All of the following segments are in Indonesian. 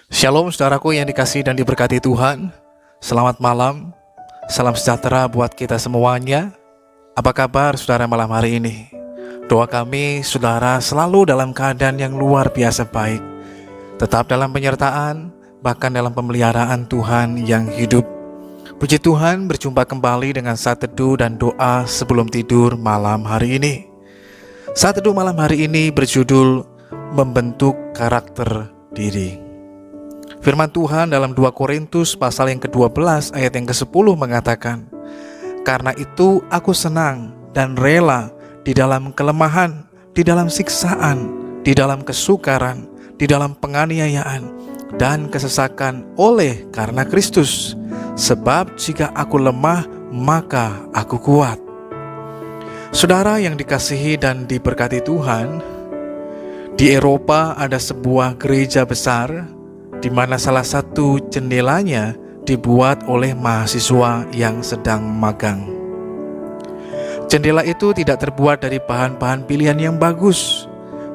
Shalom saudaraku yang dikasihi dan diberkati Tuhan. Selamat malam, salam sejahtera buat kita semuanya. Apa kabar saudara malam hari ini? Doa kami saudara selalu dalam keadaan yang luar biasa baik, tetap dalam penyertaan, bahkan dalam pemeliharaan Tuhan yang hidup. Puji Tuhan, berjumpa kembali dengan saat teduh dan doa sebelum tidur malam hari ini. Saat teduh malam hari ini berjudul Membentuk Karakter Diri. Firman Tuhan dalam 2 Korintus pasal yang ke-12 ayat yang ke-10 mengatakan, "Karena itu aku senang dan rela di dalam kelemahan, di dalam siksaan, di dalam kesukaran, di dalam penganiayaan dan kesesakan oleh karena Kristus. Sebab jika aku lemah, maka aku kuat." Saudara yang dikasihi dan diberkati Tuhan, di Eropa ada sebuah gereja besar di mana salah satu jendelanya dibuat oleh mahasiswa yang sedang magang. Jendela itu tidak terbuat dari bahan-bahan pilihan yang bagus,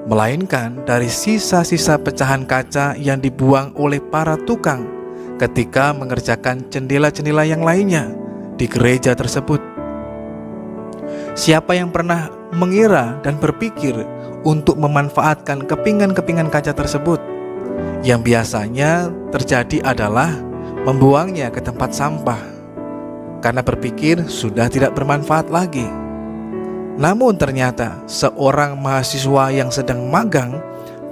melainkan dari sisa-sisa pecahan kaca yang dibuang oleh para tukang ketika mengerjakan jendela-jendela yang lainnya di gereja tersebut. Siapa yang pernah mengira dan berpikir untuk memanfaatkan kepingan-kepingan kaca tersebut? Yang biasanya terjadi adalah membuangnya ke tempat sampah karena berpikir sudah tidak bermanfaat lagi. Namun ternyata seorang mahasiswa yang sedang magang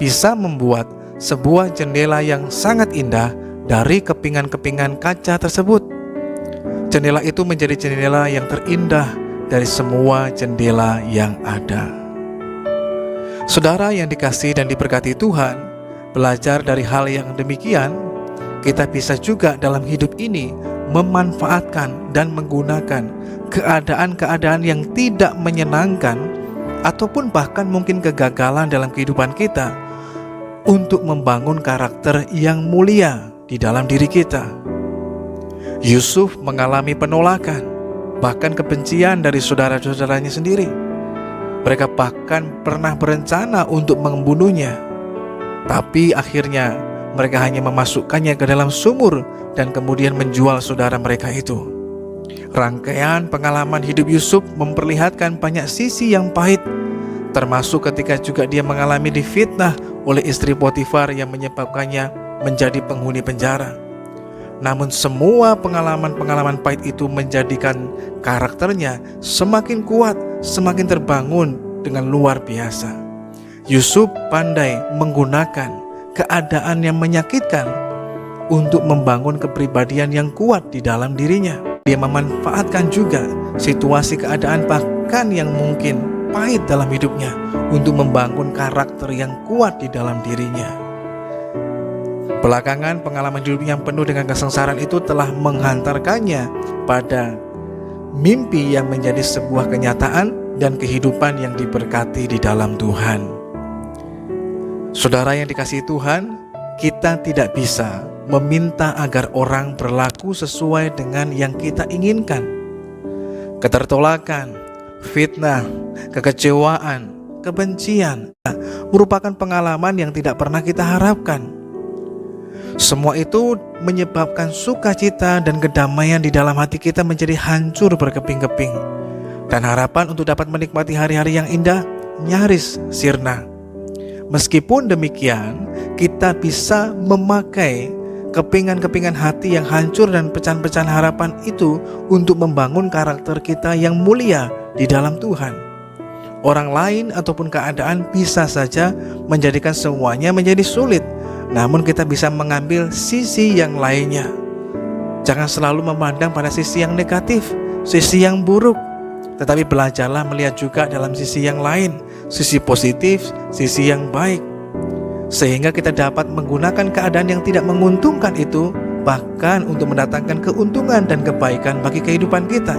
bisa membuat sebuah jendela yang sangat indah dari kepingan-kepingan kaca tersebut. Jendela itu menjadi jendela yang terindah dari semua jendela yang ada. Saudara yang dikasihi dan diberkati Tuhan, belajar dari hal yang demikian, kita bisa juga dalam hidup ini memanfaatkan dan menggunakan keadaan-keadaan yang tidak menyenangkan ataupun bahkan mungkin kegagalan dalam kehidupan kita untuk membangun karakter yang mulia di dalam diri kita. Yusuf mengalami penolakan, bahkan kebencian dari saudara-saudaranya sendiri. Mereka bahkan pernah berencana untuk membunuhnya. Tapi akhirnya mereka hanya memasukkannya ke dalam sumur dan kemudian menjual saudara mereka itu. Rangkaian pengalaman hidup Yusuf memperlihatkan banyak sisi yang pahit, termasuk ketika juga dia mengalami difitnah oleh istri Potifar yang menyebabkannya menjadi penghuni penjara. Namun semua pengalaman-pengalaman pahit itu menjadikan karakternya semakin kuat, semakin terbangun dengan luar biasa. Yusuf pandai menggunakan keadaan yang menyakitkan untuk membangun kepribadian yang kuat di dalam dirinya. Dia memanfaatkan juga situasi keadaan bahkan yang mungkin pahit dalam hidupnya untuk membangun karakter yang kuat di dalam dirinya. Belakangan pengalaman hidup yang penuh dengan kesengsaraan itu telah menghantarkannya pada mimpi yang menjadi sebuah kenyataan dan kehidupan yang diberkati di dalam Tuhan. Saudara yang dikasihi Tuhan, kita tidak bisa meminta agar orang berlaku sesuai dengan yang kita inginkan. Ketertolakan, fitnah, kekecewaan, kebencian merupakan pengalaman yang tidak pernah kita harapkan. Semua itu menyebabkan sukacita dan kedamaian di dalam hati kita menjadi hancur berkeping-keping, dan harapan untuk dapat menikmati hari-hari yang indah nyaris sirna. Meskipun demikian, kita bisa memakai kepingan-kepingan hati yang hancur dan pecahan-pecahan harapan itu untuk membangun karakter kita yang mulia di dalam Tuhan. Orang lain ataupun keadaan bisa saja menjadikan semuanya menjadi sulit, namun kita bisa mengambil sisi yang lainnya. Jangan selalu memandang pada sisi yang negatif, sisi yang buruk, tetapi belajarlah melihat juga dalam sisi yang lain, sisi positif, sisi yang baik, sehingga kita dapat menggunakan keadaan yang tidak menguntungkan itu bahkan untuk mendatangkan keuntungan dan kebaikan bagi kehidupan kita,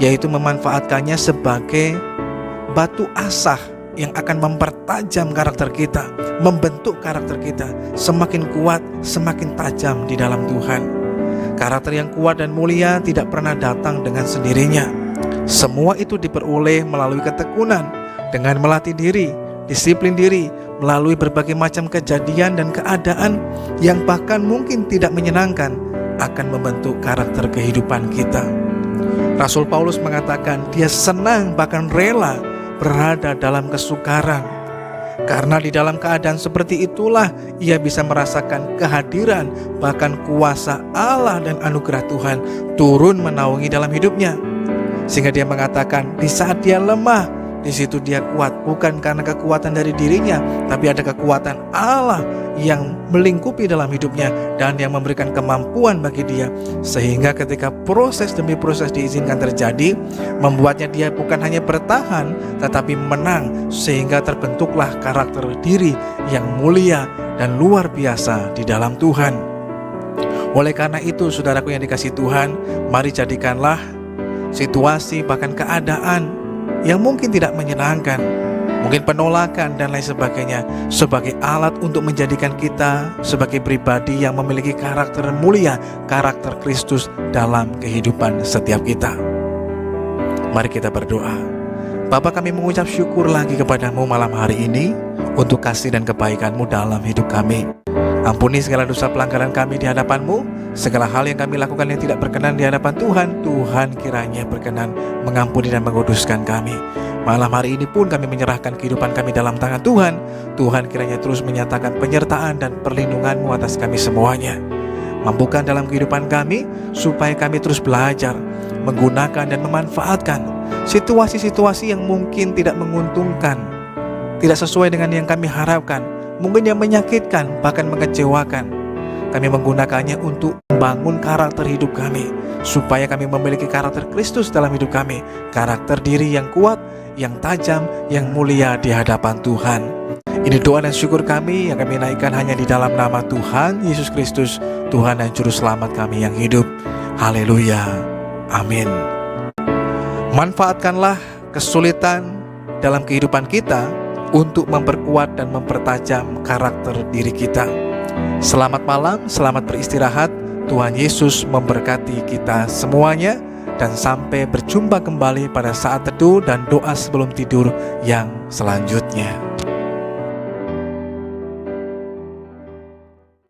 yaitu memanfaatkannya sebagai batu asah yang akan mempertajam karakter kita, membentuk karakter kita semakin kuat, semakin tajam di dalam Tuhan. Karakter yang kuat dan mulia tidak pernah datang dengan sendirinya. Semua itu diperoleh melalui ketekunan, dengan melatih diri, disiplin diri, melalui berbagai macam kejadian dan keadaan yang bahkan mungkin tidak menyenangkan akan membentuk karakter kehidupan kita. Rasul Paulus mengatakan dia senang bahkan rela berada dalam kesukaran, karena di dalam keadaan seperti itulah ia bisa merasakan kehadiran bahkan kuasa Allah dan anugerah Tuhan turun menaungi dalam hidupnya. Sehingga dia mengatakan di saat dia lemah, di situ dia kuat, bukan karena kekuatan dari dirinya, tapi ada kekuatan Allah yang melingkupi dalam hidupnya dan yang memberikan kemampuan bagi dia, sehingga ketika proses demi proses diizinkan terjadi, membuatnya dia bukan hanya bertahan tetapi menang, sehingga terbentuklah karakter diri yang mulia dan luar biasa di dalam Tuhan. Oleh karena itu, saudaraku yang dikasihi Tuhan, mari jadikanlah situasi bahkan keadaan yang mungkin tidak menyenangkan, mungkin penolakan dan lain sebagainya, sebagai alat untuk menjadikan kita sebagai pribadi yang memiliki karakter mulia, karakter Kristus dalam kehidupan setiap kita. Mari kita berdoa. Bapa, kami mengucap syukur lagi kepadamu malam hari ini untuk kasih dan kebaikan-Mu dalam hidup kami. Ampuni segala dosa pelanggaran kami di hadapan-Mu, segala hal yang kami lakukan yang tidak berkenan di hadapan Tuhan. Tuhan kiranya berkenan mengampuni dan menguduskan kami. Malam hari ini pun kami menyerahkan kehidupan kami dalam tangan Tuhan. Tuhan kiranya terus menyatakan penyertaan dan perlindungan-Mu atas kami semuanya. Mampukan dalam kehidupan kami supaya kami terus belajar, menggunakan dan memanfaatkan situasi-situasi yang mungkin tidak menguntungkan, tidak sesuai dengan yang kami harapkan, mungkin yang menyakitkan, bahkan mengecewakan. Kami menggunakannya untuk membangun karakter hidup kami, supaya kami memiliki karakter Kristus dalam hidup kami, karakter diri yang kuat, yang tajam, yang mulia di hadapan Tuhan. Ini doa dan syukur kami yang kami naikkan hanya di dalam nama Tuhan Yesus Kristus, Tuhan dan Juru Selamat kami yang hidup. Haleluya. Amin. Manfaatkanlah kesulitan dalam kehidupan kita untuk memperkuat dan mempertajam karakter diri kita. Selamat malam, selamat beristirahat. Tuhan Yesus memberkati kita semuanya, dan sampai berjumpa kembali pada saat teduh dan doa sebelum tidur yang selanjutnya.